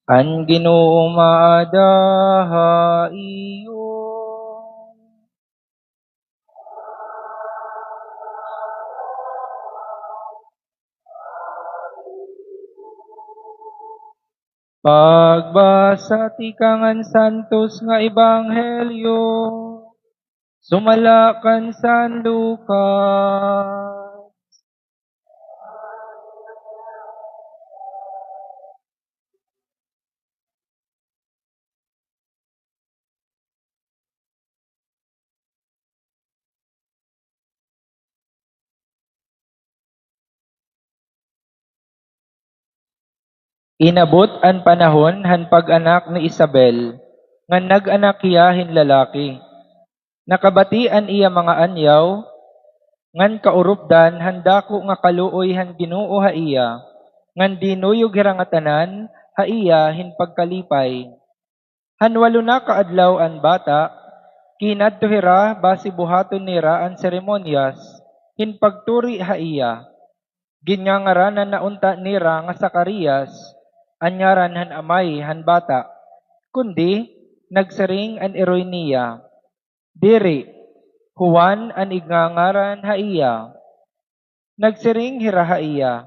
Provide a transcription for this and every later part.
An Ginoo maadaha iyo. Pagbasa ti kangan santos nga ebanghelyo, sumalakan San Lucas. Inabot an panahon han pag-anak ni Isabel, nga nag-anak iya hin lalaki. Nakabatian iya mga anyaw, ngan kaurupdan handako nga kaluoy han Ginoo ha iya, ngan dinuyog hirangatanan ha iya hin pagkalipay. Han walo na kaadlaw an bata, kinadto hira basi buhaton nira an seremonyas, hin pagturi ha iya. Ginyangaranan na unta nira nga Zacarias, anyaran han amay han bata, kundi nagsaring an eroy niya. Diri, Juan an igngangaran ha iya. Nagsiring hira ha iya,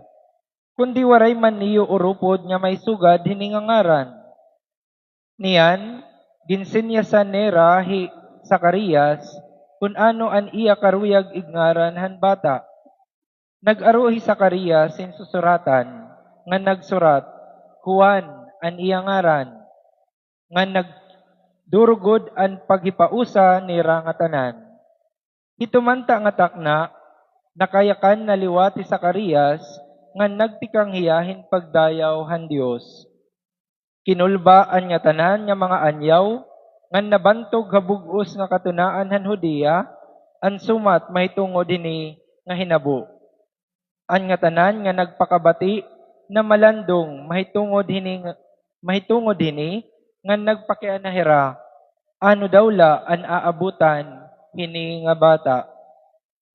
kundi waray man niyo urupod nga may sugad hiningangaran. Niyan, ginsinyasan nera hi Zacarias, kung ano an iya karuyag ignaran han bata. Nag-aro hi Zacarias sin susuratan, nga nagsurat, Juan an iya ngaran, nga nagdurugod an paghipausa nera nga tanan. Hitumanta nga takna, nakayakan naliwat ti Zacarias, nga nagtikang hiyahin pagdayaw han Dios. Kinulbaan nga tanan nga mga anyaw, nga nabantog habugos nga katunaan han Hudiya, an sumat mahitungod dini nga hinabo. An nga tanan nga nagpakabati na malandong mahitungod hini nga nagpakianahira, ano daw la an aabutan hini nga bata.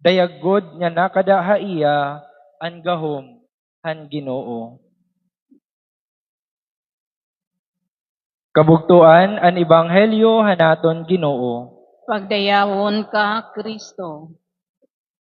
Dayaggod nga nakadaha iya an gahom han Ginoo. Kabugtuan an ebanghelyo hanaton Ginoo. Pagdayawon ka, Kristo.